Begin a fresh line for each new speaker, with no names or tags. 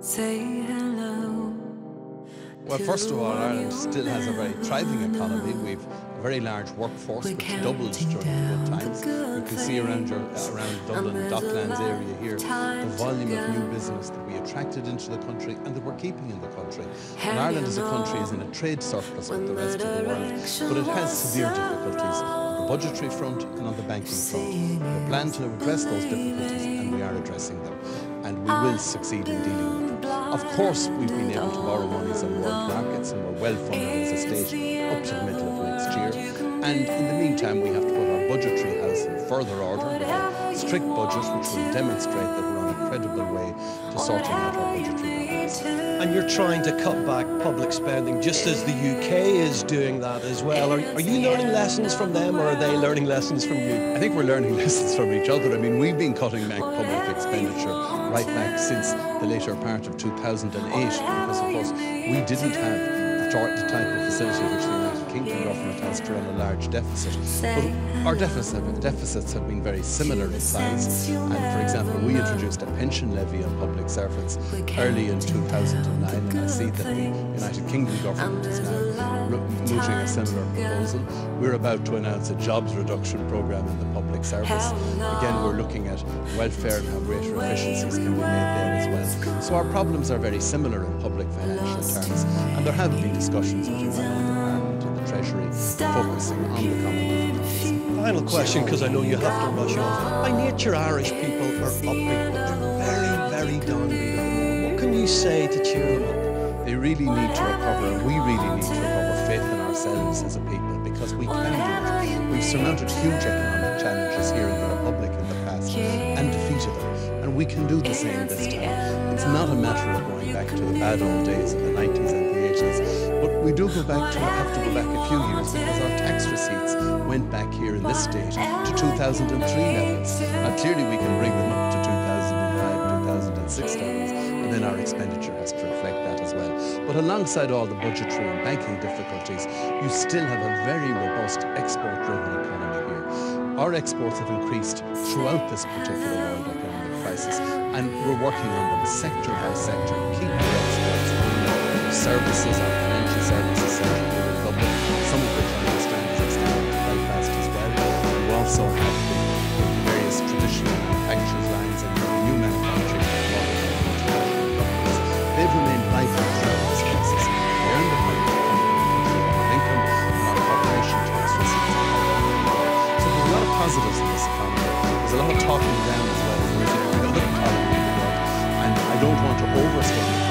Say hello.
Well, first of all, Ireland still has a very thriving economy. We've a very large workforce which doubled during the good times. You can see around Dublin, Docklands area here, the volume of new business that we attracted into the country and that we're keeping in the country. And Ireland as a country is in a trade surplus with the rest of the world, but it has severe difficulties on the budgetary front and on the banking front. We plan to address those difficulties and we are addressing them. And we will succeed in dealing with them. Of course, we've been able to borrow monies on world markets and we're well funded as a state up to the middle of next year. And in the meantime, we have to put our budgetary house in further order with a strict budget which will demonstrate that we're on a credible way to sorting out our budgetary balance.
And you're trying to cut back public spending just as the UK is doing that as well. Are you learning lessons from them or are they learning lessons from you?
I think we're learning lessons from each other. I mean, we've been cutting back public expenditure right back since the later part of 2008 because, of course, we didn't have the type of facility which the United Kingdom government has to run a large deficit. But our deficits have been very similar in size. And for example, we introduced a pension levy on public servants early in 2009, and I see that the United Kingdom government is now mooting a similar proposal. We're about to announce a jobs reduction programme in the public service. Again, we're looking at welfare and how greater efficiencies can be made there as well. So our problems are very similar in public financial terms, and there have been discussions between the Parliament and the Treasury focusing on the common difficulties.
Final question, because I know you have to rush off. By nature, Irish people are upbeat, but they're very, very downbeat at the moment. What can you say to cheer them up?
They really need to recover, and we really need to recover faith in ourselves as a people, because we can do it. We've surmounted huge economic challenges here in the Republic in the past and defeated them, and we can do the same this time. It's not a matter of going back to the bad old days of the 90s and the 80s, but we do have to go back a few years because our tax receipts went back here in this state to 2003 levels. Now clearly we can bring them up to 2005, 2006 levels, and then our expenditure has to reflect that as well. But alongside all the budgetary and banking difficulties, you still have a very robust export-driven economy here. Our exports have increased throughout this particular world economic crisis, and we're working on them sector by sector, keep the exports going. Services, our financial services centre here in Dublin, some of which I understand is extended to Belfast as well. We also have the various traditional manufacturers lines and the new manufacturing companies. They've remained vital throughout this crisis. They earn the money from our income and our corporation tax receipts. So there's a lot of positives in this economy. There's a lot of talking around as well as there is in every other economy in the world. And I don't want to overstate